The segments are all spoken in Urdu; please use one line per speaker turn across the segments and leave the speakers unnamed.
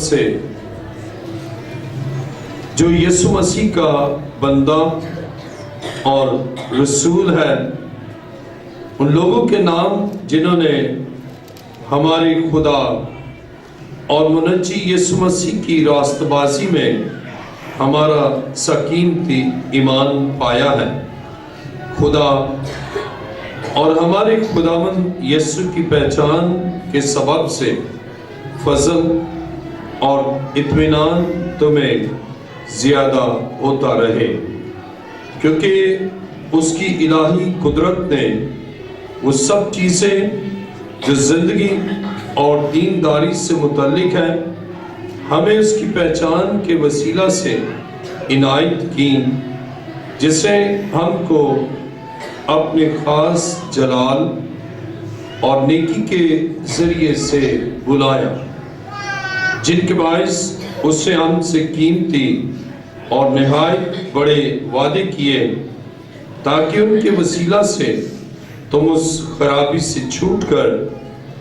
سے جو یسوع مسیح کا بندہ اور رسول ہے، ان لوگوں کے نام جنہوں نے ہمارے خدا اور منجی یسوع مسیح کی راست بازی میں ہمارا سقیمتی ایمان پایا ہے۔ خدا اور ہمارے خداوند یسوع کی پہچان کے سبب سے فضل اور اطمینان تمہیں زیادہ ہوتا رہے، کیونکہ اس کی الہی قدرت نے وہ سب چیزیں جو زندگی اور دینداری سے متعلق ہیں ہمیں اس کی پہچان کے وسیلہ سے عنایت کی، جسے ہم کو اپنے خاص جلال اور نیکی کے ذریعے سے بلایا، جن کے باعث اس نے ہم سے قیمتی اور نہایت بڑے وعدے کیے، تاکہ ان کے وسیلہ سے تم اس خرابی سے چھوٹ کر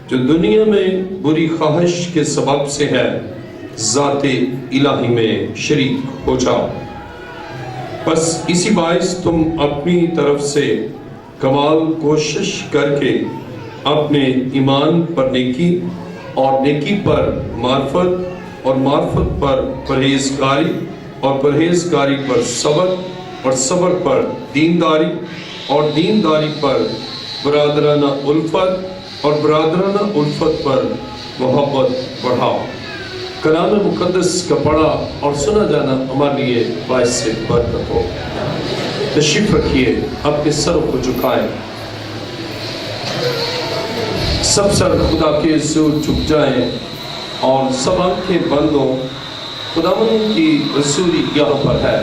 جو دنیا میں بری خواہش کے سبب سے ہے ذات الہی میں شریک ہو جاؤ۔ بس اسی باعث تم اپنی طرف سے کمال کوشش کر کے اپنے ایمان پر نیکی اور نیکی پر معرفت اور معرفت پر پرہیزگاری اور پرہیزگاری پر صبر اور صبر پر دینداری اور دینداری پر برادرانہ الفت اور برادرانہ الفت پر محبت بڑھاؤ۔ کلام مقدس کا پڑھا اور سنا جانا ہمارے لیے باعث سے برکت ہو۔ تشریف رکھیے، اپنے سروں کو جھکائیں، سب سر خدا کے حضور جھک جائیں اور سب آنکھیں بند ہوں۔ خداوند کی رسولی یہاں پر ہے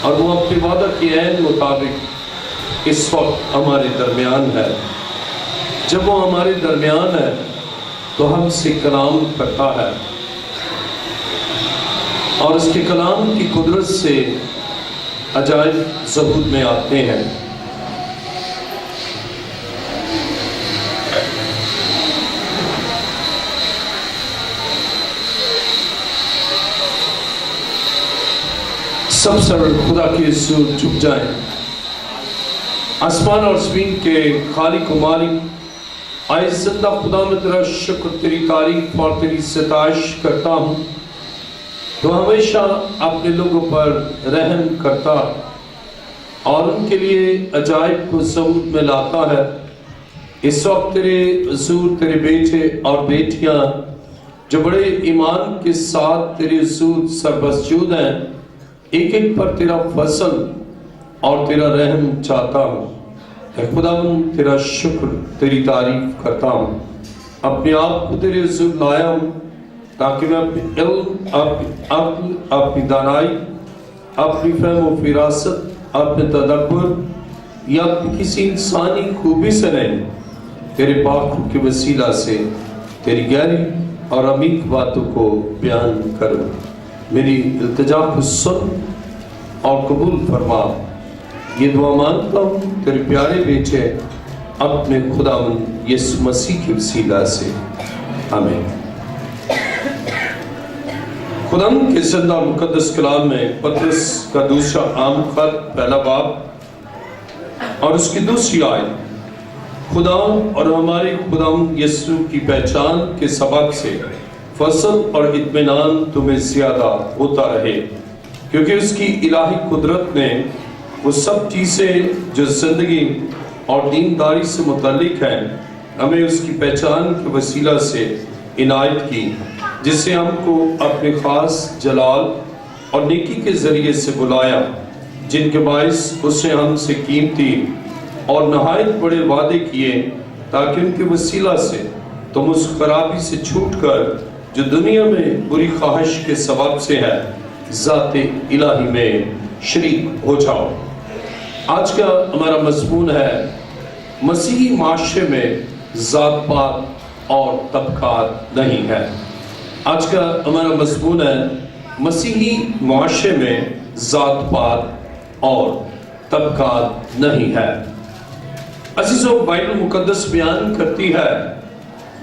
اور وہ اپنے وعدہ کے عین مطابق اس وقت ہمارے درمیان ہے۔ جب وہ ہمارے درمیان ہے تو ہم سے کلام کرتا ہے اور اس کے کلام کی قدرت سے عجائب ظہور میں آتے ہیں۔ سب سر خدا کے حضور جھک جائیں۔ آسمان اور زمین کے خالق و مالک، آئے زندہ خدا میں تیرا شکر، تیری تعریف اور تیری ستائش کرتا ہوں۔ تو ہمیشہ اپنے لوگوں پر رحم کرتا اور ان کے لیے عجائب کو ظہور میں لاتا ہے۔ اس وقت تیرے حضور تیرے بیٹے اور بیٹیاں جو بڑے ایمان کے ساتھ تیرے حضور سربسجود ہیں، ایک ایک پر تیرا فضل اور تیرا رحم چاہتا ہوں۔ اے خداوند تیرا شکر، تیری تعریف کرتا ہوں۔ اپنے آپ کو تیرے حضور لایا ہوں تاکہ میں اپنی علم، اپنی عقل، اپنی دانائی، اپنی فہم و فراست، اپنے تدبر یا اپنی کسی انسانی خوبی سے نہیں، تیرے پاک کے وسیلہ سے تیری گہری اور عمیق باتوں کو بیان کروں۔ میری التجا کو سن اور قبول فرما۔ یہ دعا مانگتا ہوں تیرے پیارے بیٹے اپنے خداوند یسوع مسیح کے وسیلہ سے، آمین۔ خداوند کے زندہ اور مقدس کلام میں پطرس کا دوسرا عام خط پہلا باب اور اس کی دوسری آیت، خدا اور ہمارے خداوند یسوع کی پہچان کے سبب سے فضل اور اطمینان تمہیں زیادہ ہوتا رہے، کیونکہ اس کی الہی قدرت نے وہ سب چیزیں جو زندگی اور دینداری سے متعلق ہیں ہمیں اس کی پہچان کے وسیلہ سے عنایت کی، جسے ہم کو اپنے خاص جلال اور نیکی کے ذریعے سے بلایا، جن کے باعث اس نے ہم سے قیمتی اور نہایت بڑے وعدے کیے، تاکہ ان کے وسیلہ سے تم اس خرابی سے چھوٹ کر جو دنیا میں بری خواہش کے سبب سے ہے ذات الہی میں شریک ہو جاؤ۔ آج کا ہمارا مضمون ہے مسیحی معاشرے میں ذات پات اور طبقات نہیں ہے۔ آج کا ہمارا مضمون ہے مسیحی معاشرے میں ذات پات اور طبقات نہیں ہے۔ عزیزو، بائبل مقدس بیان کرتی ہے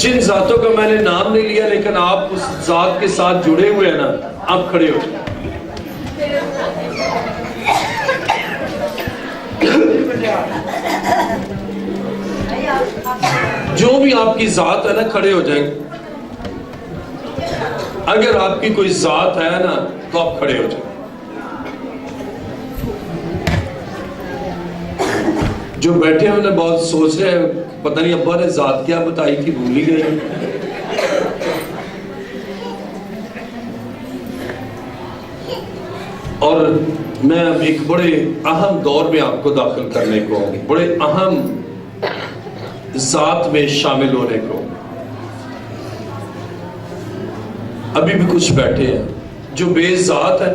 جن ذاتوں کا میں نے نام نہیں لیا لیکن آپ اس ذات کے ساتھ جڑے ہوئے ہیں نا، آپ کھڑے ہو جائیں۔ جو بھی آپ کی ذات ہے نا، کھڑے ہو جائیں۔ اگر آپ کی کوئی ذات ہے نا تو آپ کھڑے ہو جائیں۔ جو بیٹھے ہیں انہیں بہت سوچ رہے ہیں پتہ نہیں ابا نے ذات کیا بتائی تھی، بھول ہی گئے۔ اور میں اب ایک بڑے اہم دور میں آپ کو داخل کرنے کو، بڑے اہم ذات میں شامل ہونے کو۔ ابھی بھی کچھ بیٹھے ہیں جو بے ذات ہے،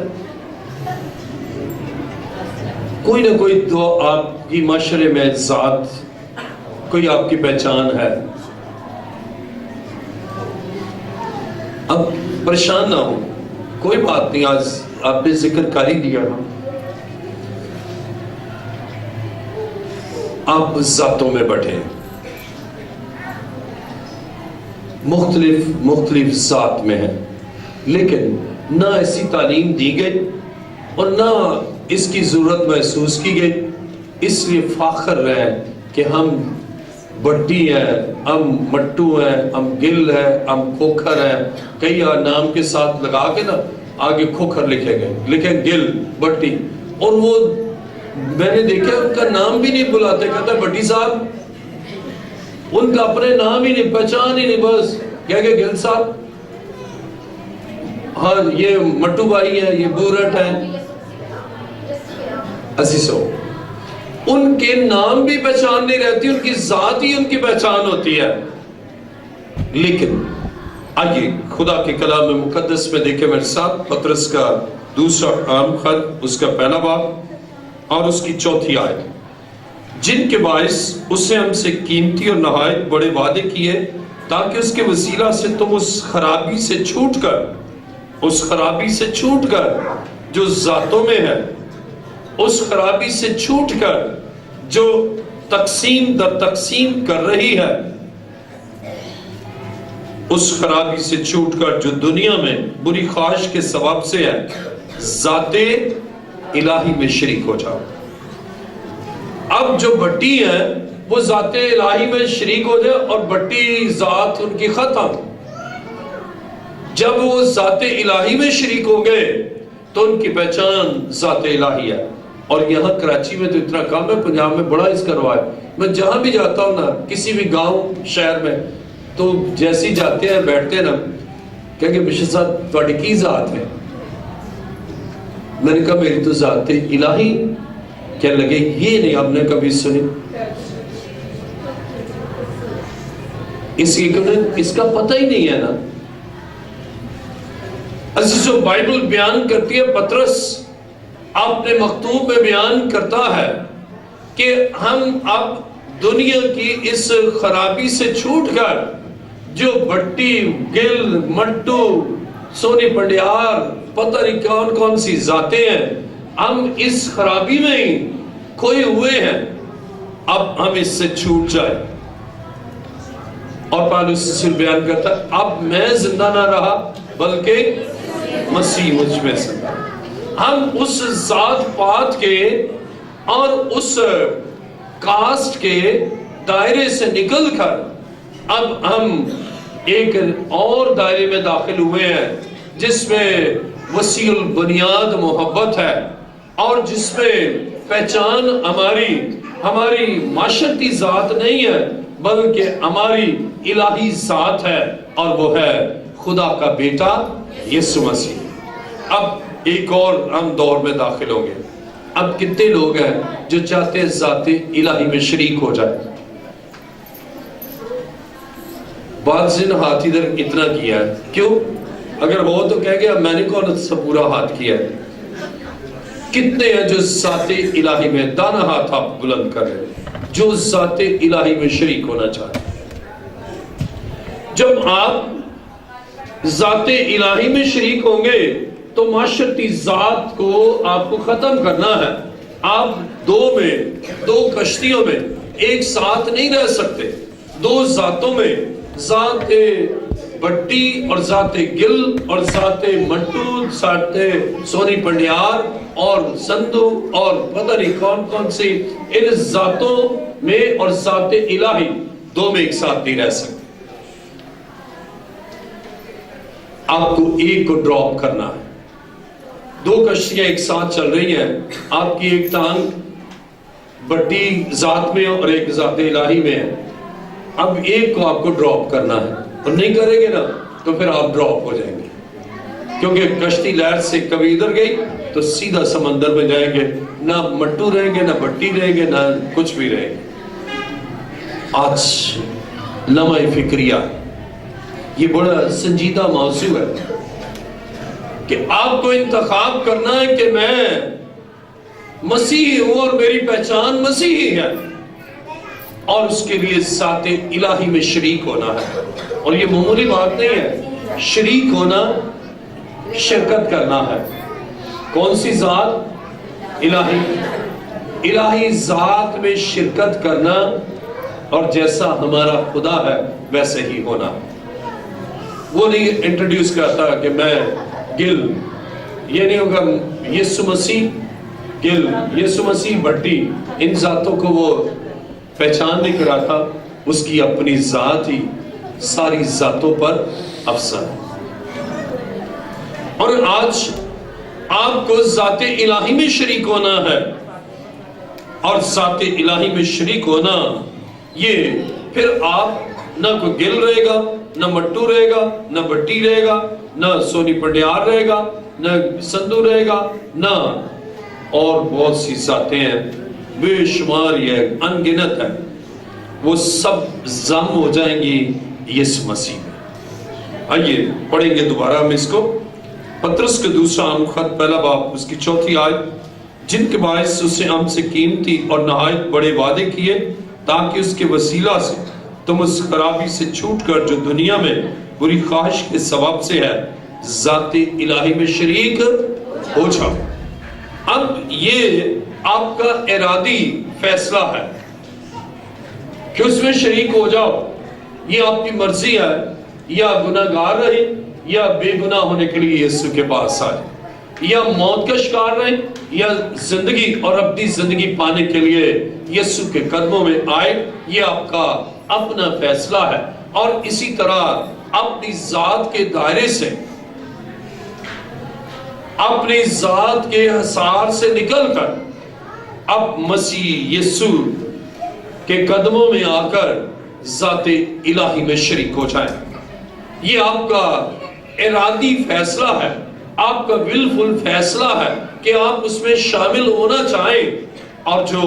کوئی نہ کوئی تو آپ کی معاشرے میں ذات، کوئی آپ کی پہچان ہے۔ اب پریشان نہ ہو، کوئی بات نہیں، آج آپ نے ذکر کر ہی دیا نا۔ آپ ذاتوں میں بیٹھے ہیں، مختلف ذات میں ہیں، لیکن نہ ایسی تعلیم دی گئی اور نہ اس کی ضرورت محسوس کی گئی، اس لیے فاخر رہے کہ ہم بٹی ہیں، ہم مٹو ہیں، ہم گل ہیں، ہم کھوکھر ہیں۔ کئی نام کے ساتھ لگا کے نا آگے کھوکھر لکھے گئے، لیکن گل، بٹی، اور وہ میں نے دیکھا ان کا نام بھی نہیں بلاتے، کہتا بٹی صاحب، ان کا اپنے نام ہی نہیں، پہچان ہی نہیں، بس کہہ کہ گل صاحب، ہاں یہ مٹو بھائی ہے، یہ بورٹ ہے۔ عزیزو، ان کے نام بھی پہچان نہیں رہتی، ان کی ذات ہی ان کی پہچان ہوتی ہے۔ لیکن آئیے خدا کے کلام مقدس میں دیکھیں میرے ساتھ، پطرس کا دوسرا عام خط، اس کا پہلا باب اور اس کی چوتھی آیت، جن کے باعث اس نے ہم سے قیمتی اور نہایت بڑے وعدے کیے، تاکہ اس کے وسیلہ سے تم اس خرابی سے چھوٹ کر جو ذاتوں میں ہے، اس خرابی سے چھوٹ کر جو تقسیم در تقسیم کر رہی ہے، اس خرابی سے چھوٹ کر جو دنیا میں بری خواہش کے سبب سے ہے، ذات الہی میں شریک ہو جاؤ۔ اب جو بٹی ہیں وہ ذات الہی میں شریک ہو جائے، اور بٹی ذات ان کی ختم۔ جب وہ ذات الہی میں شریک ہو گئے تو ان کی پہچان ذات الہی ہے۔ اور یہاں کراچی میں تو اتنا کم ہے، پنجاب میں بڑا اس کا رواج ہے۔ میں جہاں بھی جاتا ہوں نا، کسی بھی گاؤں شہر میں، تو جیسے جاتے ہیں بیٹھتے ہیں نا، کہ بشر صاحب تھوڑی کی ذات ہے؟ میں نے کہا میری تو ذات الہی۔ کیا لگے یہ نہیں آپ نے کبھی سنی؟ اس کا پتہ ہی نہیں ہے نا۔ عزیزو، بائبل بیان کرتی ہے، پطرس اپنے مکتوب میں بیان کرتا ہے کہ ہم اب دنیا کی اس خرابی سے چھوٹ کر جو بٹی، گل، مٹو، سونی پنڈیار، پتہ نہیں کون کون سی ذاتیں ہیں، ہم اس خرابی میں ہی کھوئے ہوئے ہیں، اب ہم اس سے چھوٹ جائیں۔ اور پالوس سے بیان کرتا ہے، اب میں زندہ نہ رہا بلکہ مسیح مجھ میں زندہ۔ ہم اس ذات پات کے اور اس کاسٹ کے دائرے سے نکل کر اب ہم ایک اور دائرے میں داخل ہوئے ہیں، جس میں وسیع البنیاد محبت ہے، اور جس میں پہچان ہماری معاشرتی ذات نہیں ہے بلکہ ہماری الہی ذات ہے، اور وہ ہے خدا کا بیٹا یسوع مسیح۔ اب ایک اور ہم دور میں داخل ہوں گے۔ اب کتنے لوگ ہیں جو چاہتے ہیں ذات الہی میں شریک ہو جائے؟ بعض نے ہاتھ ادھر اتنا کیا ہے، کیوں؟ اگر ہو تو کہہ گیا میں نے کون سا پورا ہاتھ کیا ہے؟ کتنے ہیں جو ذات الہی میں؟ دانا ہاتھ آپ بلند کر رہے ہیں جو ذات الہی میں شریک ہونا چاہتے ہیں۔ جب آپ ذات الہی میں شریک ہوں گے تو معاشرتی ذات کو آپ کو ختم کرنا ہے۔ آپ دو کشتیوں میں ایک ساتھ نہیں رہ سکتے۔ دو ذاتوں میں ذات بٹی اور ذات گل اور ذات منٹو، ذات سونی پنڈیار اور سندو اور پتہ نہیں کون کون سی، ان ذاتوں میں اور ذات الہی دو میں ایک ساتھ نہیں رہ سکتے۔ آپ کو ایک کو ڈراپ کرنا ہے۔ دو کشتیاں ایک ساتھ چل رہی ہیں، آپ کی ایک ٹانگ بٹی ذات میں اور ایک ذات الہی میں ہے، اب ایک کو آپ کو ڈراپ کرنا ہے، اور نہیں کریں گے نا تو پھر آپ ڈراپ ہو جائیں گے، کیونکہ کشتی لہر سے کبھی ادھر گئی تو سیدھا سمندر میں جائیں گے، نہ مٹو رہیں گے، نہ بٹی رہیں گے، نہ کچھ بھی رہیں گے۔ آج لمحہ فکریہ، یہ بڑا سنجیدہ موضوع ہے کہ آپ کو انتخاب کرنا ہے کہ میں مسیحی ہوں اور میری پہچان مسیحی ہے، اور اس کے لیے ذات الہی میں شریک ہونا ہے۔ اور یہ معمولی بات نہیں ہے، شریک ہونا، شرکت کرنا ہے۔ کون سی ذات؟ الہی ذات میں شرکت کرنا، اور جیسا ہمارا خدا ہے ویسے ہی ہونا۔ وہ نہیں انٹروڈیوس کرتا کہ میں گل، یہ نہیں ہوگا یسوع مسیح گل، یسوع مسیح بٹی، ان ذاتوں کو وہ پہچان نہیں کراتا، اس کی اپنی ذات ہی ساری ذاتوں پر افضل ہے۔ اور آج آپ کو ذات الہی میں شریک ہونا ہے، اور ذات الہی میں شریک ہونا یہ پھر آپ نہ کوئی گل رہے گا، نہ مٹو رہے گا، نہ بٹی رہے گا، نہ سونی پنڈیار رہے گا، نہ سندو رہے گا، نہ اور بہت سی ذاتیں ہیں، بے شمار، یہ ان گنت ہے، وہ سب ضم ہو جائیں گی یسوع مسیح میں۔ آئیے پڑھیں گے دوبارہ ہم اس کو، پطرس کے دوسرا عام خط پہلا باب اس کی 4 آیت، جن کے باعث اس نے ہم سے قیمتی اور نہایت بڑے وعدے کیے، تاکہ اس کے وسیلہ سے تم اس خرابی سے چھوٹ کر جو دنیا میں بری خواہش کے سبب سے ہے، ذات الہی میں شریک ہو جاؤ۔ اب یہ آپ کا ارادی فیصلہ ہے کہ اس میں شریک ہو جاؤ، یہ آپ کی مرضی ہے، یا گناہگار رہے یا بے گناہ ہونے کے لیے یسوع کے پاس آئے، یا موت کا شکار رہے یا زندگی اور اپنی زندگی پانے کے لیے یسوع کے قدموں میں آئے، یہ آپ کا اپنا فیصلہ ہے۔ اور اسی طرح اپنی ذات کے دائرے سے، اپنی ذات کے حصار سے نکل کر اب مسیح یسوع کے قدموں میں آ کر ذات الہی میں شریک ہو جائیں۔ یہ آپ کا ارادی فیصلہ ہے، آپ کا willful فیصلہ ہے کہ آپ اس میں شامل ہونا چاہیں، اور جو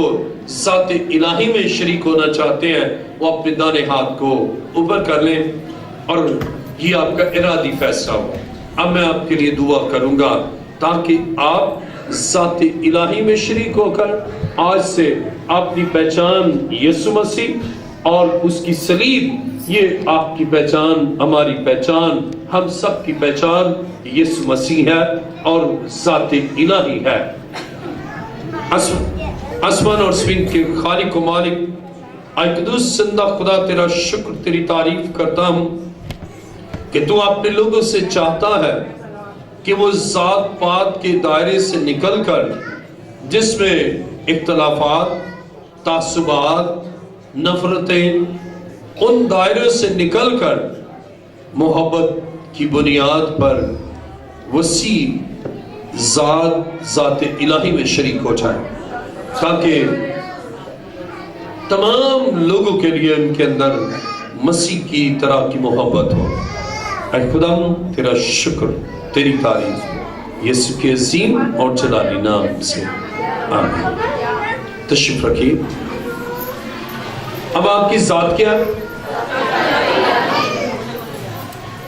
ذات الہی میں شریک ہونا چاہتے ہیں وہ اپنے دانے ہاتھ کو اوپر کر لیں، اور یہ آپ کا ارادی فیصلہ ہو۔ اب میں آپ کے لیے دعا کروں گا تاکہ آپ ذات الہی میں شریک ہو کر آج سے اپنی پہچان یسوع مسیح اور اس کی صلیب، یہ آپ کی پہچان، ہماری پہچان، ہم سب کی پہچان یسوع مسیح ہے اور ذات الہی ہے۔ آسمان اور زمین کے خالق و مالک، اے قدوس زندہ خدا، تیرا شکر، تیری تعریف کرتا ہوں کہ تو اپنے لوگوں سے چاہتا ہے کہ وہ ذات پات کے دائرے سے نکل کر، جس میں اختلافات، تعصبات، نفرتیں، ان دائروں سے نکل کر محبت کی بنیاد پر وسیع ذات الہی میں شریک ہو جائے، تاکہ تمام لوگوں کے لیے ان کے اندر مسیح کی طرح کی محبت ہو۔ اے خدا، تیرا شکر، تیری تعریف یسوع کے عظیم اور جلالی نام سے، آمین۔ تشریف رکھیے۔ اب آپ کی ذات کیا ہے؟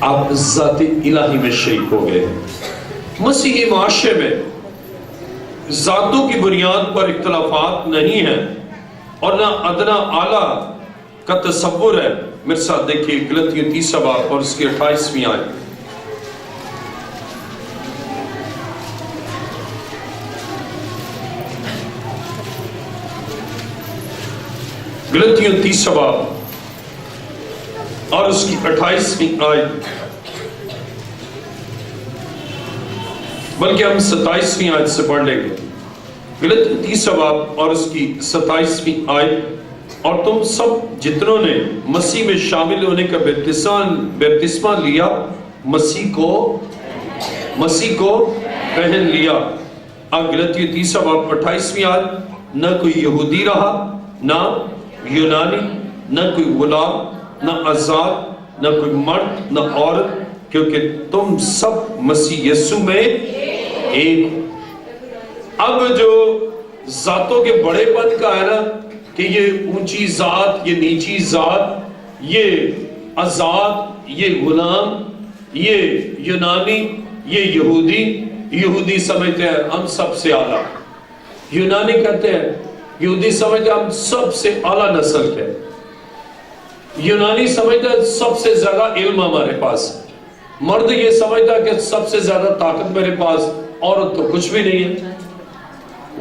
آپ ذات الہی میں شریک ہو گئے ہیں۔ مسیحی معاشرے میں ذاتوں کی بنیاد پر اختلافات نہیں ہیں، اور نہ ادنا اعلیٰ کا تصور ہے۔ میرے ساتھ دیکھیے غلطیوں 3 باب اور اس کی 28ویں آیت۔ غلطیوں 3 باب اور اس کی 28ویں آیت، بلکہ ہم 27ویں آیت سے پڑھ لیں گے۔ غلطی 30 باب اور اس کی 27ویں آیت، اور تم سب جتنوں نے مسیح میں شامل ہونے کا بپتسمہ لیا، مسیح کو پہن لیا۔ اب غلطی 30 باب 28ویں آیت، نہ کوئی یہودی رہا نہ یونانی، نہ کوئی غلام نہ آزاد، نہ کوئی مرد نہ عورت، کیونکہ تم سب مسیح یسوع میں ایک۔ اب جو ذاتوں کے بڑے پن کا ہے نا کہ یہ اونچی ذات، یہ نیچی ذات، یہ آزاد، یہ غلام، یہ یونانی، یہ یہودی سمجھتے ہیں ہم سب سے اعلیٰ، یونانی کہتے ہیں، یہودی سمجھتے ہیں ہم سب سے اعلیٰ نسل کے، یونانی سمجھتا ہے سب سے زیادہ علم ہمارے پاس، مرد یہ سمجھتا ہے کہ سب سے زیادہ طاقت میرے پاس، عورت تو کچھ بھی نہیں ہے،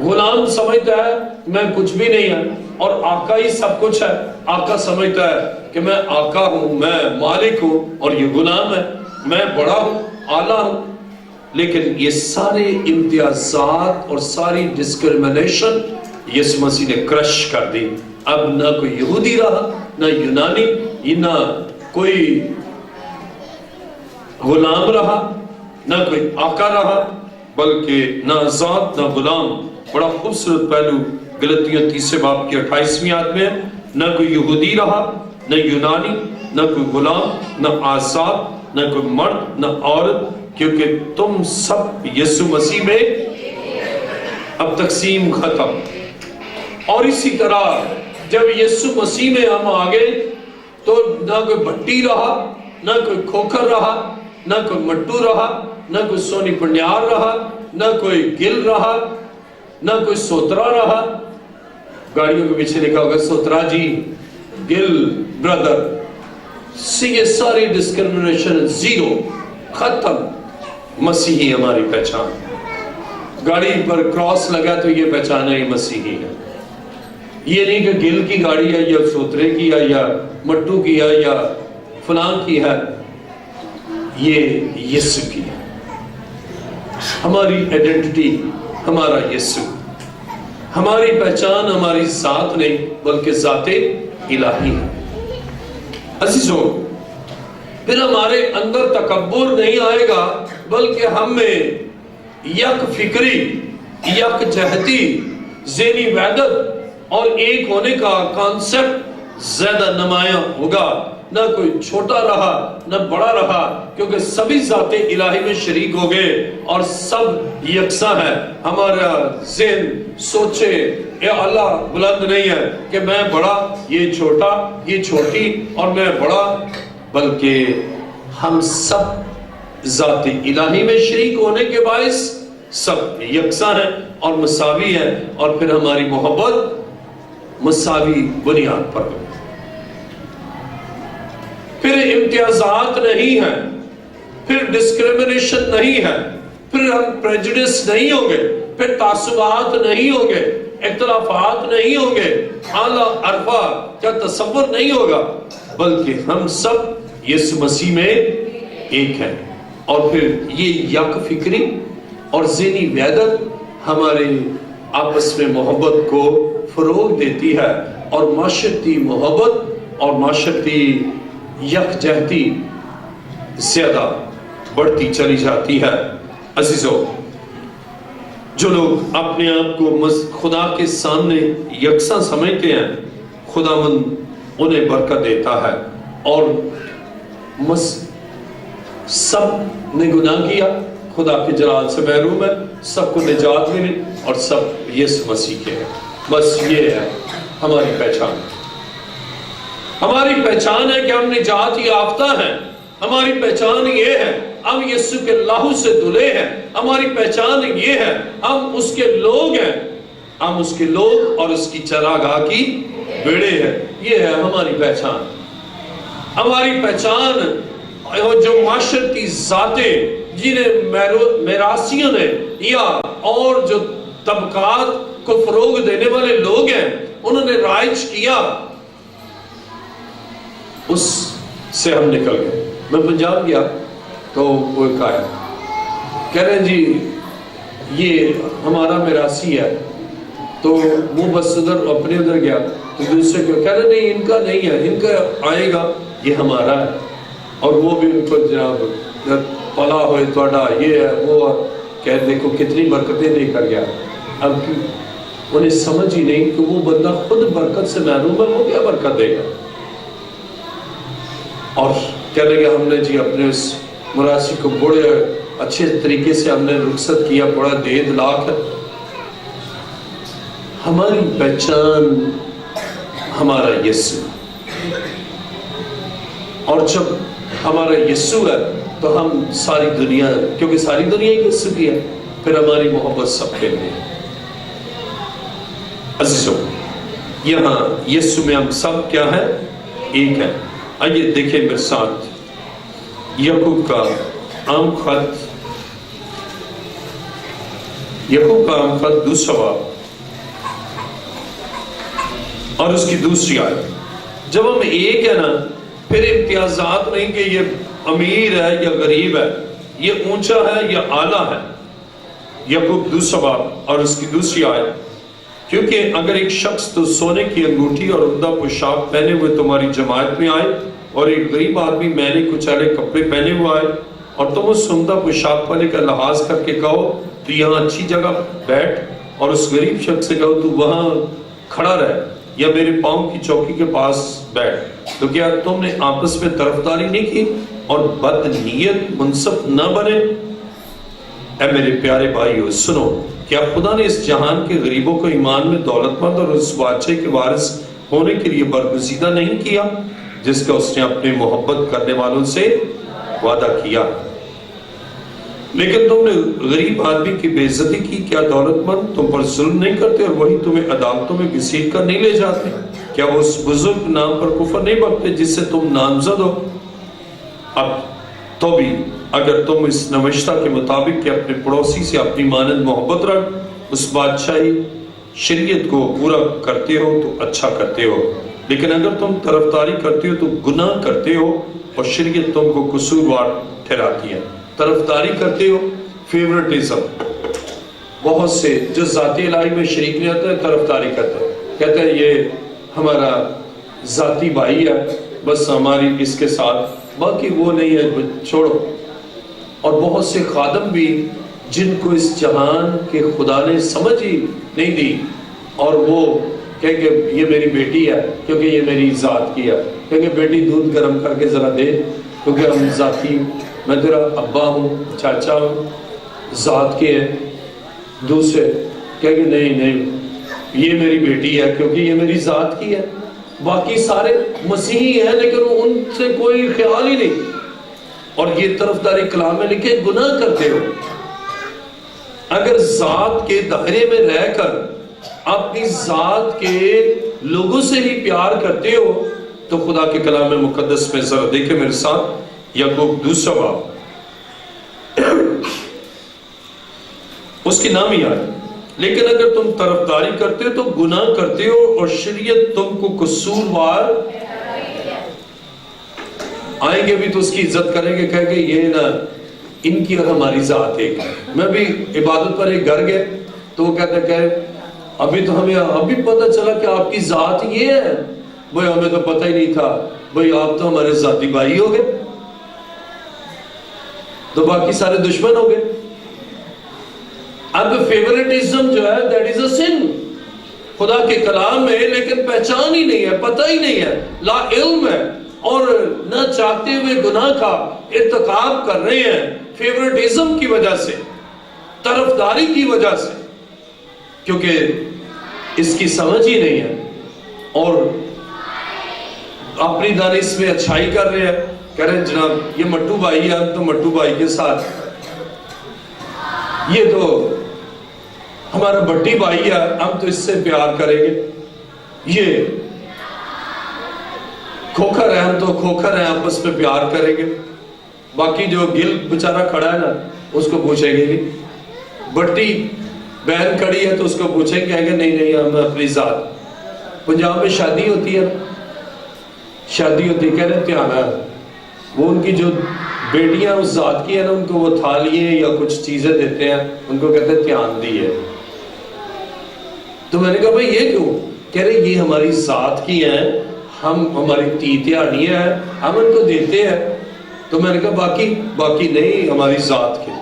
غلام سمجھتا ہے میں کچھ بھی نہیں ہے اور آقا ہی سب کچھ ہے، آقا سمجھتا ہے کہ میں آقا ہوں، میں مالک ہوں، اور یہ غلام ہے، میں بڑا ہوں، اعلیٰ ہوں۔ لیکن یہ سارے امتیازات اور ساری ڈسکرمنیشن یسوع مسیح نے کرش کر دی۔ اب نہ کوئی یہودی رہا نہ یونانی، نہ کوئی غلام رہا نہ کوئی آقا رہا، بلکہ نہ آزاد نہ غلام۔ بڑا خوبصورت پہلو غلطیوں 30 باب کی 28ویں آیت میں، نہ کوئی یہودی رہا نہ یونانی، نہ کوئی غلام نہ آزاد، نہ کوئی مرد نہ عورت، کیونکہ تم سب یسوع مسیح میں۔ اب تقسیم ختم۔ اور اسی طرح جب یسوع مسیح میں ہم آگے تو نہ کوئی بھٹی رہا نہ کوئی کھوکھر رہا نہ کوئی مٹو رہا نہ کوئی سونی پنیار رہا نہ کوئی گل رہا نہ کوئی سوترا رہا۔ گاڑیوں کے پیچھے لکھا ہوگا سوترا جی، گل بردر، یہ ساری ڈسکرمنیشن زیرو، ختم۔ مسیحی ہماری پہچان، گاڑی پر کراس لگا تو یہ پہچان ہے یہ مسیحی ہے، یہ نہیں کہ گل کی گاڑی ہے یا سوترے کی ہے یا مٹو کی ہے یا فلان کی ہے، یہ یسوع کی ہے۔ ہماری ایڈنٹیٹی ہمارا یسوع، ہماری پہچان ہماری ذات نہیں بلکہ ذات الہی ہے۔ عزیزوں، پھر ہمارے اندر تکبر نہیں آئے گا بلکہ ہم میں یک فکری، یک جہتی، ذہنی وحدت اور ایک ہونے کا کانسیپٹ زیادہ نمایاں ہوگا۔ نہ کوئی چھوٹا رہا نہ بڑا رہا، کیونکہ سبھی ذات الہی میں شریک ہو گئے اور سب یکساں ہے۔ ہمارا ذہن سوچے اے اللہ بلند نہیں ہے کہ میں بڑا، یہ چھوٹا، یہ چھوٹی اور میں بڑا، بلکہ ہم سب ذات الہی میں شریک ہونے کے باعث سب یکساں ہیں اور مساوی ہیں، اور پھر ہماری محبت مساوی بنیاد پر ہے۔ پھر امتیازات نہیں ہیں، پھر ڈسکرمنیشن نہیں ہے، پھر ہم پریجڈس نہیں ہوں گے، پھر تعصبات نہیں ہوں گے، اختلافات نہیں ہوں گے، اعلیٰ عرفہ کا تصور نہیں ہوگا، بلکہ ہم سب یسوع مسیح میں ایک ہیں۔ اور پھر یہ یک فکری اور ذہنی وحدت ہمارے آپس میں محبت کو فروغ دیتی ہے، اور معاشرتی محبت اور معاشرتی یکجہتی زیادہ بڑھتی چلی جاتی ہے۔ عزیزو، جو لوگ اپنے آپ کو خدا کے سامنے یکساں سمجھتے ہیں، خداوند انہیں برکت دیتا ہے، اور سب نے گناہ کیا، خدا کے جلال سے محروم ہے، سب کو نجات ملی اور سب یسوع مسیح کے ہیں۔ بس یہ ہے ہماری پہچان۔ ہماری پہچان ہے کہ ہم نجات یافتہ ہیں، ہماری پہچان یہ ہے ہم یسوع کے لہو سے دھلے ہیں، ہماری پہچان یہ ہے ہم اس کے لوگ ہیں، ہم اس کے لوگ اور اس کی چراگاہ کی بیڑے ہیں۔ یہ ہے ہماری پہچان۔ ہماری پہچان جو معاشرتی ذاتیں جنہیں میراثیوں نے یا اور جو طبقات کو فروغ دینے والے لوگ ہیں انہوں نے رائج کیا، اس سے ہم نکل گئے. میں پنجاب گیا تو وہ ایک آیا, کہہ رہے ہیں جی یہ ہمارا میراثی ہے. تو وہ بس ادھر اپنے ادھر گیا تو دوسرے کو کہہ رہے نہیں ان کا نہیں ہے, ان کا آئے گا, یہ ہمارا ہے. اور وہ بھی ان کو جناب پلا ہوئے توڑا یہ ہے وہ, کہ دیکھو کتنی برکتیں دے کر گیا. اب انہیں سمجھ ہی نہیں کہ وہ بندہ خود برکت سے محروم ہے, وہ کیا برکت دے گا. اور کہنے لگے ہم نے جی اپنے اس مراثی کو بڑے اچھے طریقے سے ہم نے رخصت کیا, بڑا 1.5 لاکھ ہے. ہماری پہچان ہمارا یسوع, اور جب ہمارا یسوع ہے تو ہم ساری دنیا, کیونکہ ساری دنیا یسوع کی ہے, پھر ہماری محبت سب کے لیے. عزیزوں یہاں یسوع میں ہم سب کیا ہے, ایک ہے. آئیے دیکھیں میرے ساتھ یعقوب کا عام خط, یعقوب کا عام خط 2 باب اور اس کی دوسری آیت. جب ہم ایک ہے نا, پھر امتیازات نہیں کہ یہ امیر ہے یا غریب ہے, یہ اونچا ہے یا اعلیٰ ہے. یعقوب 2 باب اور اس کی دوسری آیت. کیونکہ اگر ایک شخص تو سونے کی انگوٹھی اور عمدہ پوشاک پہنے ہوئے تمہاری جماعت میں آئے, اور ایک غریب آدمی میلے کچیلے کپڑے پہنے ہوئے آئے, اور تم اس عمدہ پوشاک والے کا لحاظ کر کے کہو تو یہاں اچھی جگہ بیٹھ, اور اس غریب شخص سے کہو تو وہاں کھڑا رہ یا میرے پاؤں کی چوکی کے پاس بیٹھ, تو کیا تم نے آپس میں طرفداری نہیں کی اور بد نیت منصف نہ بنے؟ اے میرے پیارے بھائیو سنو, کیا خدا نے اس جہان کے غریبوں کو ایمان میں دولت مند اور اس بادشاہ کے وارث ہونے کے لیے برگزیدہ نہیں کیا جس کا اس نے اپنے محبت کرنے والوں سے وعدہ کیا؟ لیکن تم نے غریب آدمی کی بے عزتی کی. کیا دولت مند تم پر ظلم نہیں کرتے اور وہی تمہیں عدالتوں میں گھسیٹ کر نہیں لے جاتے؟ کیا وہ اس بزرگ نام پر کفر نہیں بکتے جس سے تم نامزد ہو؟ اب تو بھی اگر تم اس نوشتہ کے مطابق کہ اپنے پڑوسی سے اپنی مانند محبت رکھ, اس بادشاہی شریعت کو پورا کرتے ہو تو اچھا کرتے ہو. لیکن اگر تم طرفداری کرتے ہو تو گناہ کرتے ہو اور شریعت تم کو قصوروار ٹھہراتی ہے. طرفداری کرتے ہو, فیورٹزم. بہت سے جو ذاتی الہی میں شریک نہیں ہوتے طرفداری کرتے ہیں, کہتے ہیں یہ ہمارا ذاتی بھائی ہے, بس ہماری اس کے ساتھ, باقی وہ نہیں ہے, چھوڑو. اور بہت سے خادم بھی جن کو اس جہان کے خدا نے سمجھ ہی نہیں دی, اور وہ کہیں کہ یہ میری بیٹی ہے کیونکہ یہ میری ذات کی ہے, کہیں کہ بیٹی دودھ گرم کر کے ذرا دے کیونکہ ہم ذاتی, میں تیرا ابا ہوں, چاچا ہوں, ذات کے ہیں. دوسرے کہیں کہ نہیں نہیں یہ میری بیٹی ہے کیونکہ یہ میری ذات کی ہے. باقی سارے مسیحی ہیں لیکن ان سے کوئی خیال ہی نہیں. اور یہ طرفداری کلام میں لکھے گناہ کرتے ہو. اگر ذات کے دائرے میں رہ کر اپنی ذات کے لوگوں سے ہی پیار کرتے ہو تو خدا کے کلام مقدس میں ذرا دیکھیں میرے ساتھ یعقوب 2 باب اس کی نام ہی آئے. لیکن اگر تم طرفداری کرتے ہو تو گناہ کرتے ہو اور شریعت تم کو قصوروار. آئیں گے بھی تو اس کی عزت کریں گے, کہیں گے یہ نا ان کی اور ہماری ذات ایک ہے. میں بھی عبادت پر ایک گھر گئے تو وہ کہتے کہ ابھی تو ہمیں ابھی پتہ چلا کہ آپ کی ذات یہ ہے. بھئی ہمیں تو پتہ ہی نہیں تھا. بھئی آپ تو ہمارے ذاتی بھائی ہو گئے, تو باقی سارے دشمن ہو گئے. اب فیورٹزم جو ہے that is a sin خدا کے کلام میں, لیکن پہچان ہی نہیں ہے, پتہ ہی نہیں ہے, لا علم ہے, اور نہ چاہتے ہوئے گناہ کا ارتکاب کر رہے ہیں فیورٹزم کی وجہ سے, طرفداری کی وجہ سے, کیونکہ اس کی سمجھ ہی نہیں ہے, اور اپنی دانش میں اچھائی کر رہے ہیں. کہہ رہے ہیں جناب یہ مٹو بھائی ہے, ہم تو مٹو بھائی کے ساتھ, یہ تو ہمارا بٹی بھائی ہے, ہم تو اس سے پیار کریں گے. یہ کھوکھر ہے, ہم تو کھوکھر ہیں, آپس میں پیار کریں گے. باقی جو گل بیچارہ کھڑا ہے نا اس کو پوچھیں گے نہیں. بٹی بہن کھڑی ہے تو اس کو پوچھیں گے, کہیں گے نہیں نہیں ہم اپنی ذات. پنجاب میں شادی ہوتی ہے, شادی ہوتی ہے, کہہ رہے ہیں دھیان ہے وہ ان کی جو بیٹیاں اس ذات کی ہیں نا، ان کو وہ تھالیاں یا کچھ چیزیں دیتے ہیں، ان کو کہتے ہیں تیان دی ہے۔ تو میں نے کہا بھائی یہ کیوں؟ کہہ رہے یہ ہماری ذات کی ہیں، ہماری تیانیاں ہیں، ہم ان کو دیتے ہیں۔ تو میں نے کہا باقی نہیں ہماری ذات کے۔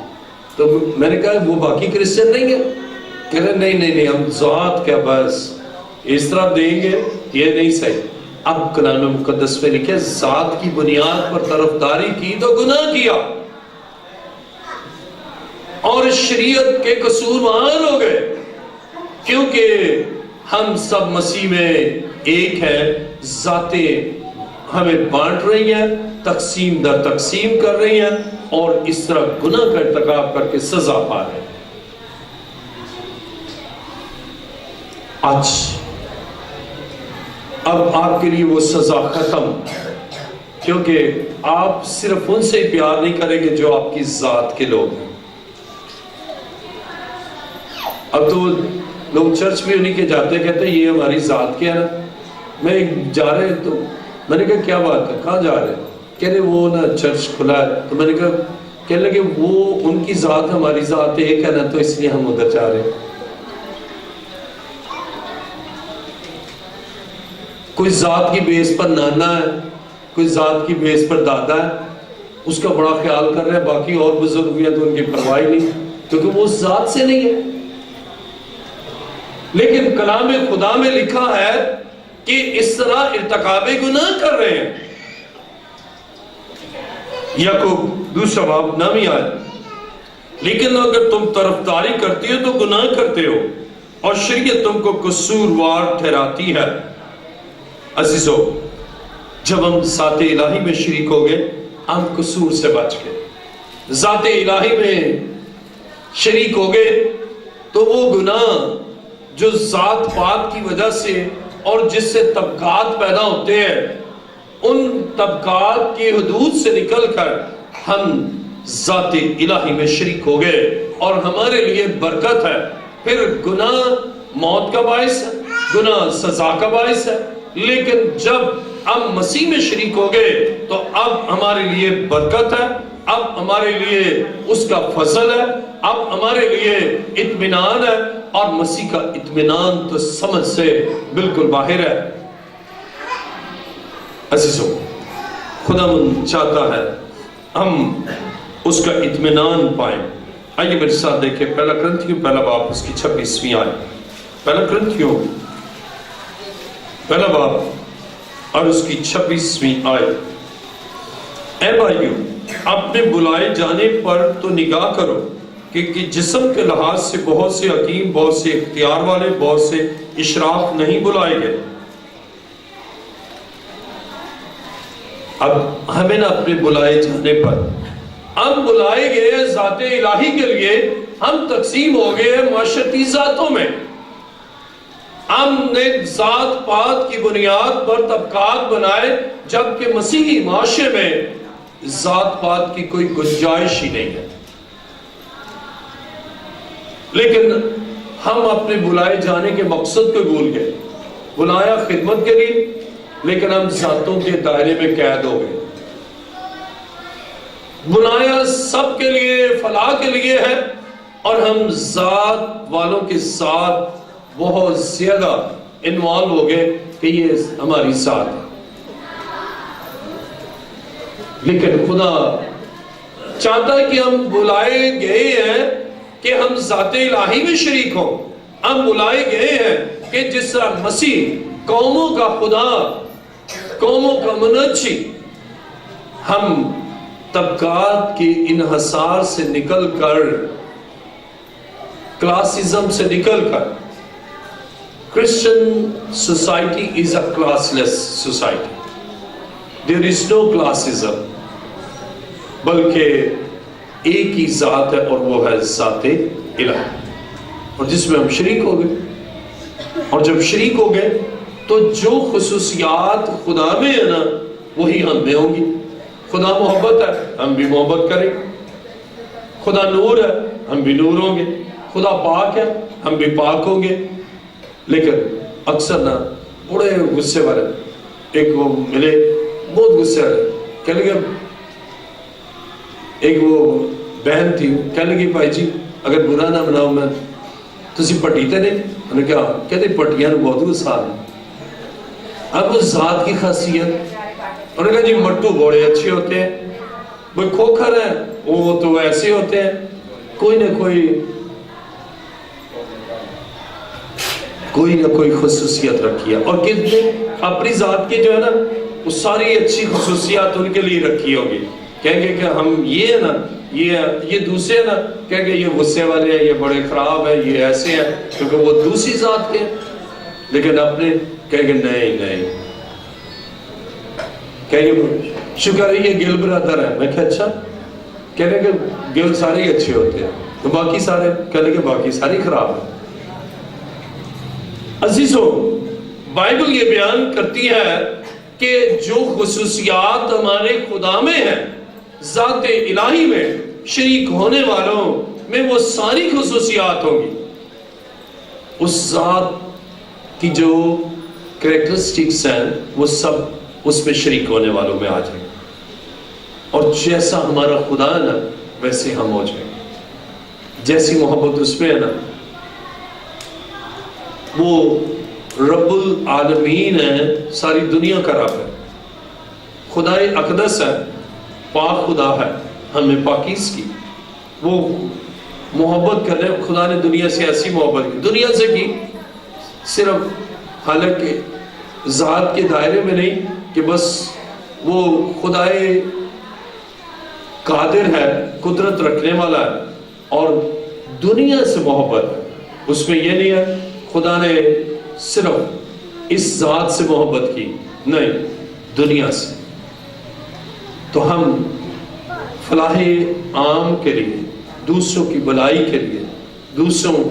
تو میں نے کہا وہ باقی کرسچن نہیں ہے؟ کہہ رہے نہیں ہم ذات کا بس اس طرح دیں گے، یہ نہیں صحیح۔ اب کلام مقدس میں لکھے ذات کی بنیاد پر طرفداری کی تو گناہ کیا اور شریعت کے قصوروار ہو گئے، کیونکہ ہم سب مسیح میں ایک ہیں، ذاتیں ہمیں بانٹ رہی ہیں، تقسیم در تقسیم کر رہی ہیں، اور اس طرح گناہ کا ارتکاب کر کے سزا پا رہے ہیں۔ آج اب آپ کے لیے وہ سزا ختم، کیونکہ آپ صرف ان سے پیار نہیں کریں گے جو آپ کی ذات کے لوگ ہیں۔ اب تو لوگ چرچ بھی انہیں کے جاتے کہتے ہیں یہ ہماری ذات کے ہیں۔ میں جا رہے تو میں نے کہا کیا بات ہے، کہاں جا رہے ہیں؟ کہہ رہے وہ نا چرچ کھلا ہے۔ تو میں نے کہا کہنے لگے وہ ان کی ذات ہماری ذات ایک ہے نا، تو اس لیے ہم ادھر جا رہے ہیں۔ کوئی ذات کی بیس پر نانا ہے، کوئی ذات کی بیس پر دادا ہے، اس کا بڑا خیال کر رہے ہیں، باقی اور بزرگ بھی ہیں تو ان کی پرواہ نہیں، کیونکہ وہ ذات سے نہیں ہے۔ لیکن کلام خدا میں لکھا ہے کہ اس طرح ارتکاب گناہ کر رہے ہیں۔ یعقوب دوسرا باب 9 آیت، لیکن اگر تم طرفداری کرتی ہو تو گناہ کرتے ہو اور شریعت تم کو قصوروار ٹھہراتی ہے۔ عزیزو، جب ہم ذات الہی میں شریک ہو گئے ہم قصور سے بچ گئے۔ ذات الہی میں شریک ہو گئے تو وہ گناہ جو ذات پاک کی وجہ سے اور جس سے طبقات پیدا ہوتے ہیں، ان طبقات کی حدود سے نکل کر ہم ذات الہی میں شریک ہو گئے اور ہمارے لیے برکت ہے۔ پھر گناہ موت کا باعث ہے، گناہ سزا کا باعث ہے، لیکن جب ہم مسیح میں شریک ہو گئے تو اب ہمارے لیے برکت ہے، اب ہمارے لیے اس کا فضل ہے، اب ہمارے لیے اطمینان ہے، اور مسیح کا اطمینان تو سمجھ سے بالکل باہر ہے۔ عزیزو، خدا من چاہتا ہے ہم اس کا اطمینان پائیں۔ آئیے میرے ساتھ دیکھیں پہلا کرنتھیوں پہلا باب اس کی 26ویں آیت۔ پہلا کرنتھیوں پہلا باب اور اس کی 26ویں آیت۔ اے بھائیو، اپنے بلائے جانے پر تو نگاہ کرو کہ جسم کے لحاظ سے بہت سے حکیم، بہت سے اختیار والے، بہت سے اشراف نہیں بلائے گئے۔ اب ہمیں نہ اپنے بلائے جانے پر، ہم بلائے گئے ذات الہی کے لیے، ہم تقسیم ہو گئے معاشرتی ذاتوں میں۔ ہم نے ذات پات کی بنیاد پر طبقات بنائے، جبکہ مسیحی معاشرے میں ذات پات کی کوئی گنجائش ہی نہیں ہے۔ لیکن ہم اپنے بلائے جانے کے مقصد کو بھول گئے۔ بلایا خدمت کے لیے، لیکن ہم ذاتوں کے دائرے میں قید ہو گئے۔ بلایا سب کے لیے، فلاح کے لیے ہے، اور ہم ذات والوں کے ساتھ بہت زیادہ انوالو ہو گئے کہ یہ ہماری ذات ہے۔ لیکن خدا چاہتا ہے کہ ہم بلائے گئے ہیں کہ ہم ذات الہی میں شریک ہوں۔ ہم بلائے گئے ہیں کہ جس طرح مسیح قوموں کا خدا، قوموں کا منجی، ہم طبقات کے انحصار سے نکل کر، کلاسزم سے نکل کر، Christian society is a classless society. There is no classism. بلکہ ایک ہی ذات ہے اور وہ ہے ذات الہی، اور جس میں ہم شریک ہو گئے۔ اور جب شریک ہو گئے تو جو خصوصیات خدا میں ہے نا وہی ہم میں ہوں گی۔ خدا محبت ہے، ہم بھی محبت کریں گے۔ خدا نور ہے، ہم بھی نور ہوں گے۔ خدا پاک ہے، ہم بھی پاک ہوں گے۔ لیکن اکثر نا بڑے غصے والے ایک وہ ملے، بہت غصے والے، کہنے لگے ایک وہ بہن تھی کہنے لگی بھائی جی اگر برا نہ مناؤ میں تسی پٹیتے نہیں. انہوں نے کہا کہتے پٹیاں بہت غصہ ہے. اب اس ذات کی خاصیت انہوں نے کہا جی مٹو بڑے اچھے ہوتے ہیں, وہ کھوکھر ہیں وہ تو ایسے ہوتے ہیں, کوئی نہ کوئی خصوصیت رکھی ہے. اور کتنے اپنی ذات کی جو ہے نا وہ ساری اچھی خصوصیات ان کے لیے رکھی ہوگی. کہیں گے کہ ہم یہ ہے نا یہ دوسرے نا کہیں گے یہ غصے والے ہیں, یہ بڑے خراب ہیں, یہ ایسے ہیں, کیونکہ وہ دوسری ذات کے ہیں. لیکن اپنے کہیں گے نہیں کہیں گے شکر ہے یہ گل برادر ہے. میں کہا اچھا, کہنے کہ گل سارے ہی اچھے ہوتے ہیں تو باقی سارے, کہنے کہ باقی ساری خراب ہیں. عزیزوں بائبل یہ بیان کرتی ہے کہ جو خصوصیات ہمارے خدا میں ہیں, ذات الہی میں شریک ہونے والوں میں وہ ساری خصوصیات ہوں گی. اس ذات کی جو کریکٹرسٹکس ہیں وہ سب اس میں شریک ہونے والوں میں آ جائیں. اور جیسا ہمارا خدا ہے نا ویسے ہم ہو جائیں. جیسی محبت اس میں ہے نا, وہ رب العالمین ہے, ساری دنیا کا رب ہے, خدا اقدس ہے, پاک خدا ہے, ہمیں پاکیز کی وہ محبت کرنے. خدا نے دنیا سے ایسی محبت کی, دنیا سے کی صرف حالانکہ ذات کے دائرے میں نہیں کہ بس وہ خدا قادر ہے, قدرت رکھنے والا ہے اور دنیا سے محبت ہے. اس میں یہ نہیں ہے خدا نے صرف اس ذات سے محبت کی, نہیں دنیا سے. تو ہم فلاح عام کے لیے, دوسروں کی بھلائی کے لیے, دوسروں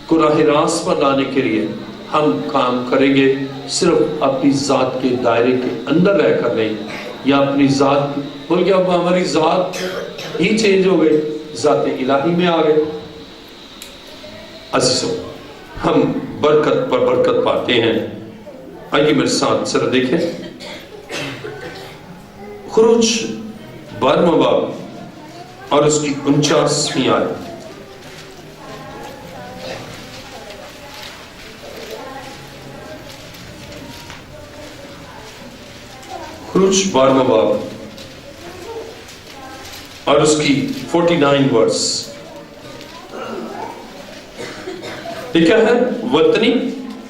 کو راہ راست پر لانے کے لیے ہم کام کریں گے, صرف اپنی ذات کے دائرے کے اندر رہ کر نہیں, یا اپنی ذات بول کے اب ہماری ذات ہی چینج ہو گئی, ذات الہی میں آ گئے. عزیزوں ہم برکت پر برکت پاتے ہیں. آئیے میرے ساتھ ذرا دیکھیں خروج 12واں باب اور اس کی 49ویں آیت. خروج 12واں باب اور اس کی 49 ورس. لکھا ہے وطنی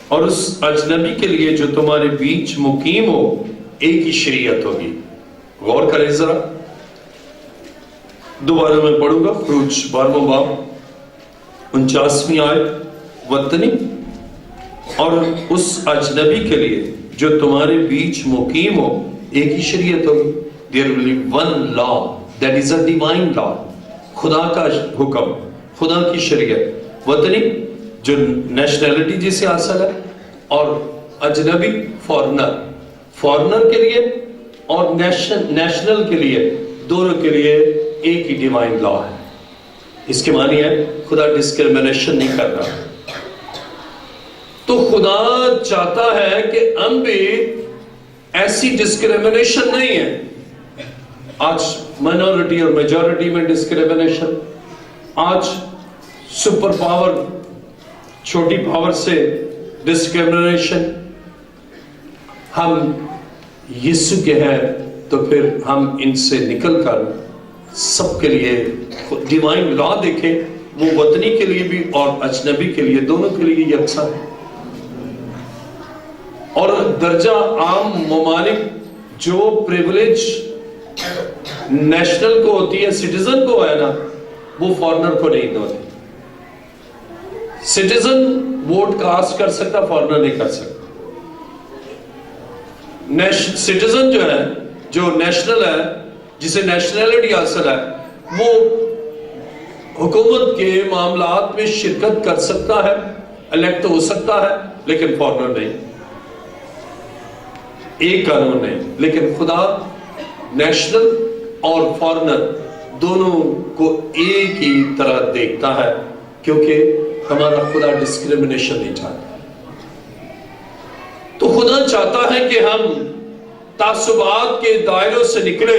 اور اس اجنبی کے لیے جو تمہارے بیچ مقیم ہو ایک ہی شریعت ہوگی. غور کریں ذرا, دوبارہ میں پڑھوں گا. خروج 12واں باب 49ویں آیت. وطنی اور اس اجنبی کے لیے جو تمہارے بیچ مقیم ہو ایک ہی شریعت ہوگی. There will be one law, that is a divine law. خدا کا حکم, خدا کی شریعت. وطنی جو نیشنلٹی جسے حاصل ہے, اور اجنبی فورنر کے لیے اور نیشنل کے لیے, دونوں کے لیے ایک ہی ڈیوائن لا ہے. اس کے معنی ہے خدا ڈسکریمنیشن نہیں کر رہا. تو خدا چاہتا ہے کہ ہم بھی ایسی ڈسکریمنیشن نہیں ہے. آج مائنورٹی اور میجورٹی میں ڈسکریمنیشن, آج سپر پاور چھوٹی پاور سے ڈسکریمنیشن. ہم یسو کے ہیں تو پھر ہم ان سے نکل کر سب کے لیے ڈیوائن لا دیکھیں. وہ وطنی کے لیے بھی اور اجنبی کے لیے, دونوں کے لیے یکساں ہے. اور درجہ عام ممالک جو پریولیج نیشنل کو ہوتی ہے, سٹیزن کو ہے نا, وہ فارنر کو نہیں ہوتی. سٹیزن ووٹ کاسٹ کر سکتا, فارنر نہیں کر سکتا. سٹیزن جو ہے, جو نیشنل ہے, جسے نیشنلٹی حاصل ہے, وہ حکومت کے معاملات میں شرکت کر سکتا ہے, الیکٹ ہو سکتا ہے, لیکن فارنر نہیں. ایک قانون نہیں. لیکن خدا نیشنل اور فارنر دونوں کو ایک ہی طرح دیکھتا ہے, کیونکہ ہمارا خدا ڈسکریمنیشن نہیں چاہتا. تو خدا چاہتا ہے کہ ہم تعصبات کے دائروں سے نکلے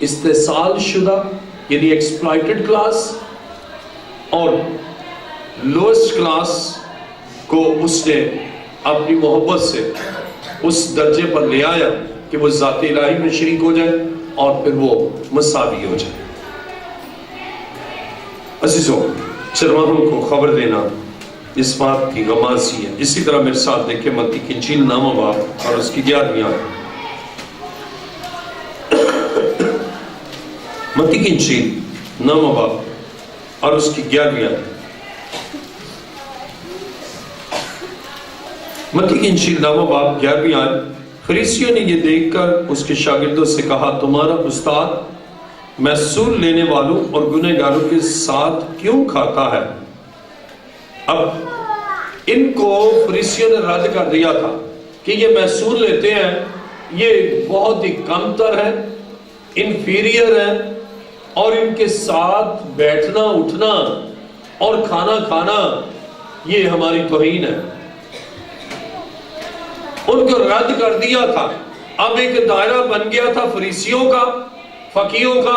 استحصال شدہ یعنی ایکسپلائٹڈ کلاس اور لوئسٹ کلاس کو اس نے اپنی محبت سے اس درجے پر لے آیا کہ وہ ذات الہی میں شریک ہو جائے اور پھر وہ مساوی ہو جائے۔ عزیزوں، چرواہوں کو خبر دینا اس بات کی غمازی ہے۔ اسی طرح میرے ساتھ دیکھیں متی کی انجیل 9واں باب اور اس کی 11ویں آیت۔ متی کی انجیل 9واں باب اور اس کی 11ویں آیت۔ متی کی انجیل 9واں باب 11ویں آیت۔ فریسیوں نے یہ دیکھ کر اس کے شاگردوں سے کہا، تمہارا استاد محصول لینے والوں اور گنہگاروں کے ساتھ کیوں کھاتا ہے؟ اب ان کو فریسیوں نے رد کر دیا تھا کہ یہ محصول لیتے ہیں، یہ بہت ہی کم تر ہے، انفیریئر ہے، اور ان کے ساتھ بیٹھنا اٹھنا اور کھانا کھانا یہ ہماری توہین ہے۔ ان کو رد کر دیا تھا۔ اب ایک دائرہ بن گیا تھا فریسیوں کا، فقیہوں کا،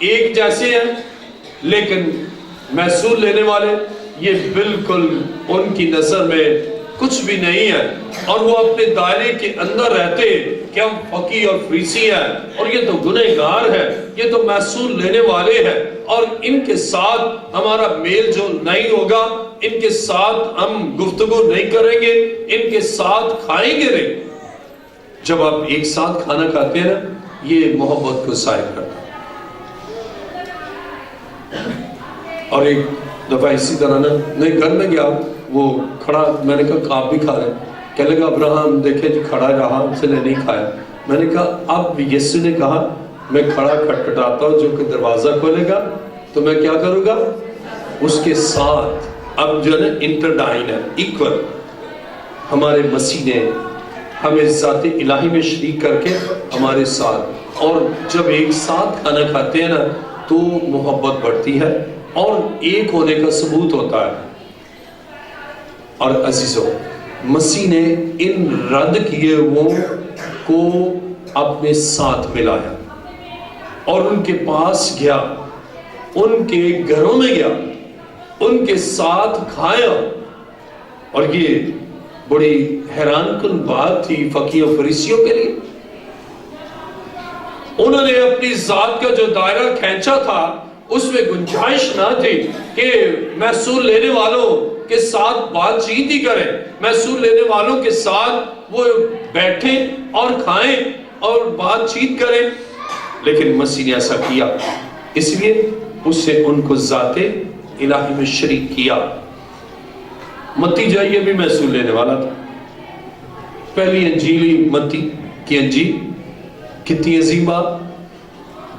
ایک جیسے ہیں، لیکن محصول لینے والے یہ بالکل ان کی نظر میں کچھ بھی نہیں ہے، اور وہ اپنے دائرے کے اندر رہتے کہ ہم فقیہ اور فریسی ہیں اور یہ تو گنہگار ہیں، یہ تو محصول لینے والے ہیں، اور ان کے ساتھ ہمارا میل جو نہیں ہوگا، ان کے ساتھ ہم گفتگو نہیں کریں گے، ان کے ساتھ کھائیں گے نہیں۔ جب آپ ایک ساتھ کھانا کھاتے ہیں نا، یہ محبت کو ظاہر کرتا ہے۔ اور ایک دفعہ اسی طرح نا میں گھر میں گیا، وہ کھڑا، میں نے کہا آپ بھی کھا رہے ہیں؟ کہنے لگا ابراہم دیکھے جی کھڑا رہا، اس نے نہیں کھایا۔ میں نے کہا اب یسوع نے کہا میں کھڑا کھٹکھٹاتا ہوں، جو کہ دروازہ کھولے گا تو میں کیا کروں گا؟ اس کے ساتھ۔ اب جو ہے نا انٹرڈائن ہے، ایکول۔ ہمارے مسیح نے ہمیں ذات الہی میں شریک کر کے ہمارے ساتھ، اور جب ایک ساتھ کھانا کھاتے ہیں نا تو محبت بڑھتی ہے اور ایک ہونے کا ثبوت ہوتا ہے۔ اور عزیزوں، مسیح نے ان رد کیے وہ کو اپنے ساتھ ملایا اور ان کے پاس گیا، ان کے گھروں میں گیا، ان کے ساتھ کھایا۔ اور یہ بڑی حیران کن بات تھی فقیہ و فریسیوں کے لیے۔ انہوں نے اپنی ذات کا جو دائرہ کھینچا تھا اس میں گنجائش نہ تھی کہ محصول لینے والوں کے ساتھ بات چیت ہی کریں، محصول لینے والوں کے ساتھ وہ بیٹھیں اور کھائیں اور بات چیت کریں۔ لیکن مسیح نے ایسا کیا، اس لیے اس سے ان کو ذات الہی میں شریک کیا۔ متی جائیے بھی محصول لینے والا تھا۔ پہلی انجیلی متی کی انجیل، کتنی عظیم بات،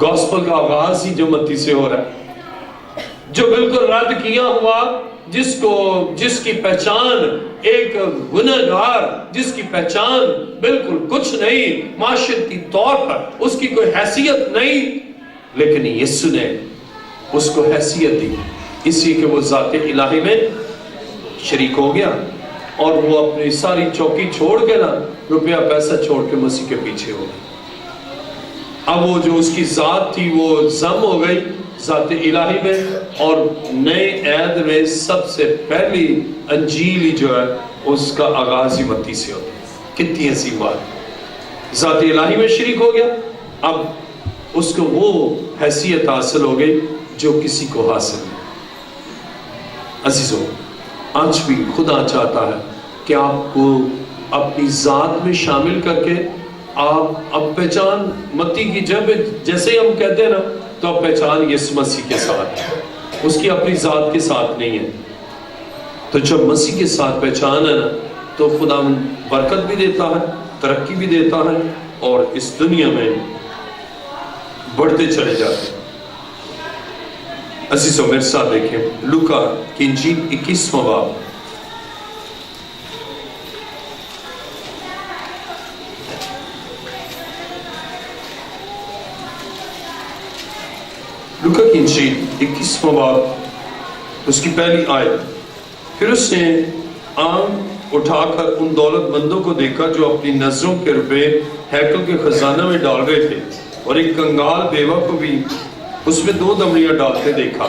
گوسپل کا آغاز ہی جو متی سے ہو رہا ہے، جو بالکل رد کیا ہوا، جس کی پہچان ایک گنہگار، جس کی پہچان بالکل کچھ نہیں، معاشرتی طور پر اس کی کوئی حیثیت نہیں، لیکن یسوع نے اس کو حیثیت دی، اسی کہ وہ ذات الہی میں شریک ہو گیا، اور وہ اپنی ساری چوکی چھوڑ کے نا، روپیہ پیسہ چھوڑ کے مسیح کے پیچھے ہو گیا۔ اب وہ جو اس کی ذات تھی وہ ضم ہو گئی ذات الہی میں، اور نئے عہد میں سب سے پہلی انجیل جو ہے اس کا آغاز ہی متی سے ہوتا ہے۔ کتنی عظیم بات، ذات الہی میں شریک ہو گیا، اب اس کو وہ حیثیت حاصل ہو گئی جو کسی کو حاصل نہیں۔ عزیزوں، آج بھی خدا چاہتا ہے کہ آپ کو اپنی ذات میں شامل کر کے آپ اب پہچان متی کی، جب جیسے ہی ہم کہتے ہیں نا تو اب پہچان یسوع مسیح کے ساتھ ہے، اس کی اپنی ذات کے ساتھ نہیں ہے۔ تو جب مسیح کے ساتھ پہچان ہے نا تو خدا برکت بھی دیتا ہے، ترقی بھی دیتا ہے، اور اس دنیا میں بڑھتے چلے جاتے ہیں۔ عزیزوں، میرے ساتھ دیکھیں لوکا کی انجیل 21واں باب، لوکا کی انجیل 21واں باب اس کی پہلی آیت۔ پھر اس نے آنکھ اٹھا کر ان دولت مندوں کو دیکھا جو اپنی نظروں کے روپے ہیکل کے خزانہ میں ڈال رہے تھے، اور ایک کنگال بیوہ کو بھی اس میں 2 دمڑیاں ڈالتے دیکھا۔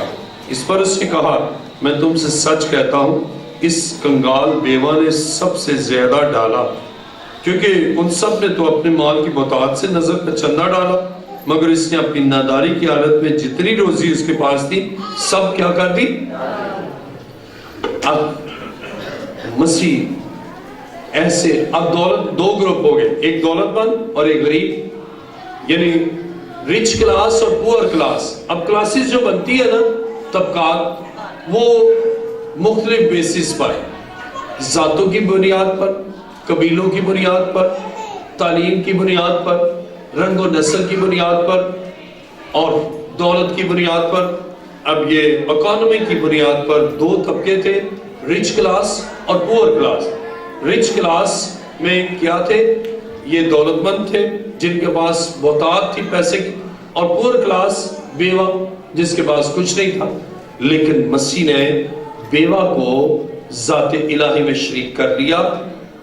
اس پر اس نے کہا میں تم سے سچ کہتا ہوں اس کنگال بیوہ نے سب سے زیادہ ڈالا، کیونکہ ان سب نے تو اپنے مال کی محتاج سے نظر کا چندہ ڈالا، مگر اس نے اپنی ناداری کی حالت میں جتنی روزی اس کے پاس تھی سب کیا کر دی۔ اب مسیح ایسے، اب دولت 2 گروپ ہو گئے، ایک دولت مند اور ایک غریب، یعنی رچ کلاس اور پور کلاس۔ اب کلاسز جو بنتی ہے نا، طبقات، وہ مختلف بیسس پر، ذاتوں کی بنیاد پر، قبیلوں کی بنیاد پر، تعلیم کی بنیاد پر، رنگ و نسل کی بنیاد پر اور دولت کی بنیاد پر۔ اب یہ اکانومی کی بنیاد پر 2 طبقے تھے، رچ کلاس اور پور کلاس۔ رچ کلاس میں کیا تھے؟ یہ دولت مند تھے جن کے پاس بہتات تھی پیسے کی، اور پور کلاس بیوہ جس کے پاس کچھ نہیں تھا۔ لیکن مسیح نے بیوہ کو ذات الہی میں شریک کر لیا۔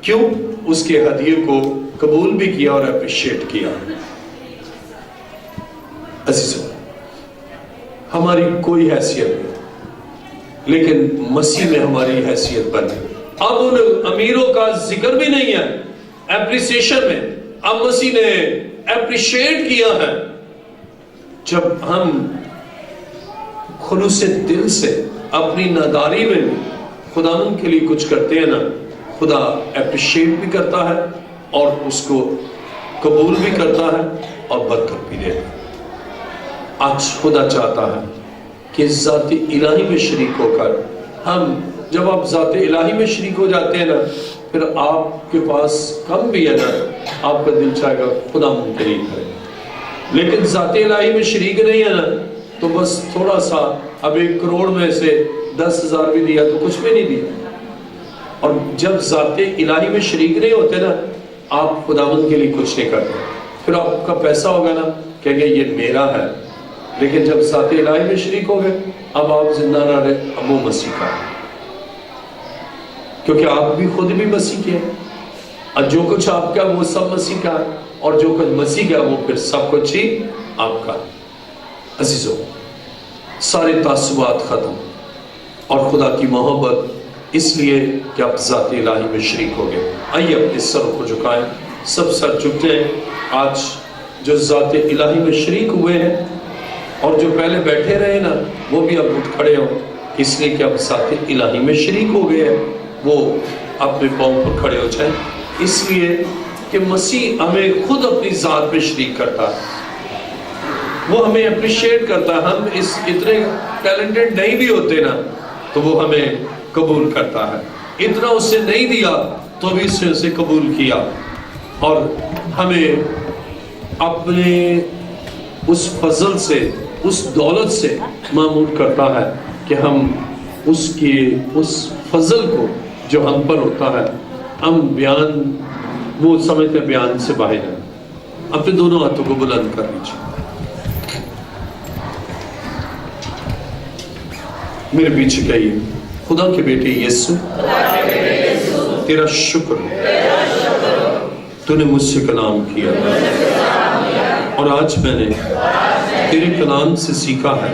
کیوں؟ اس کے ہدیے کو قبول بھی کیا اور اپریشیٹ کیا۔ عزیزو، ہماری کوئی حیثیت نہیں، لیکن مسیح میں ہماری حیثیت بنی۔ اب ان امیروں کا ذکر بھی نہیں ہے اپریسیشن میں، اب مسیح نے اپریشیٹ کیا ہے۔ جب ہم خلوص دل سے اپنی ناداری میں خدا ان کے لیے کچھ کرتے ہیں نا، خدا اپریشیٹ بھی کرتا ہے اور اس کو قبول بھی کرتا ہے اور برکت بھی دیتا ہے۔ آج خدا چاہتا ہے کہ ذات الہی میں شریک ہو کر ہم، جب آپ ذات الہی میں شریک ہو جاتے ہیں نا، پھر آپ کے پاس کم بھی ہے نا، آپ کا دل چاہے گا خدا منتقل کرے۔ لیکن ذات الہی میں شریک نہیں ہے نا، تو بس تھوڑا سا، اب 1 کروڑ میں سے 10,000 بھی دیا تو کچھ بھی نہیں دیا۔ اور جب ذات الہی میں شریک نہیں ہوتے نا، آپ خداوند کے لیے کچھ نہیں کرتے، پھر آپ کا پیسہ ہوگا نا، کہیں گے یہ میرا ہے۔ لیکن جب ذات الہی میں شریک ہو گئے، اب آپ زندہ نہ رہے، اب وہ مسیح کا ہے، کیونکہ آپ بھی خود بھی مسیح کے ہیں، اور جو کچھ آپ کا وہ سب مسیح کا ہے، اور جو کچھ مسیح کا وہ پھر سب کچھ ہی آپ کا ہے۔ عزیزو، سارے تعصبات ختم اور خدا کی محبت، اس لیے کہ آپ ذات الہی میں شریک ہو گئے۔ آئیے اپنے سر کو جھکائیں، سب سر جھک جائیں۔ آج جو ذات الہی میں شریک ہوئے ہیں اور جو پہلے بیٹھے رہے نا، وہ بھی اب اٹھ کھڑے ہوں، اس لیے کہ اب ذات الہی میں شریک ہو گئے ہیں، وہ اپنے پاؤں پر کھڑے ہو جائیں، اس لیے کہ مسیح ہمیں خود اپنی ذات میں شریک کرتا ہے، وہ ہمیں اپریشیٹ کرتا ہے۔ ہم اس اتنے ٹیلنٹڈ نہیں بھی ہوتے نا، تو وہ ہمیں قبول کرتا ہے۔ اتنا اس سے نہیں دیا تو بھی اس نے اسے قبول کیا، اور ہمیں اپنے اس فضل سے، اس دولت سے معمور کرتا ہے کہ ہم اس کے اس فضل کو جو ہم پر ہوتا ہے، ہم بیان، وہ سمجھتے بیان سے باہر ہیں۔ اپنے دونوں ہاتھوں کو بلند کر لیجیے۔ میرے پیچھے کہیے، خدا کے بیٹے یسوع، تیرا شکر تو نے مجھ سے کلام کیا، اور آج میں نے تیرے کلام سے سیکھا ہے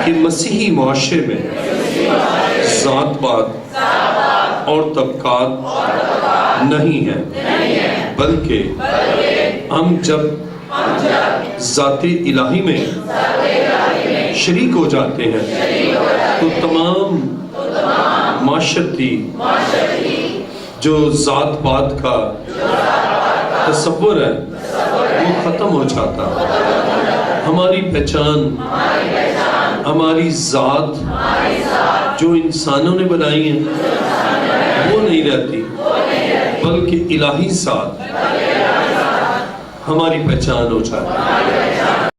کہ مسیحی معاشرے میں ذات پات اور طبقات نہیں ہیں، بلکہ ہم جب ذات الہی میں شریک ہو جاتے ہیں تو تمام معاشرتی جو ذات پات کا تصور ہے وہ ختم ہو جاتا ہے۔ ہماری پہچان، ہماری ذات جو انسانوں نے بنائی ہیں وہ نہیں رہتی، بلکہ الہی ذات ہماری پہچان ہو جاتی ہے۔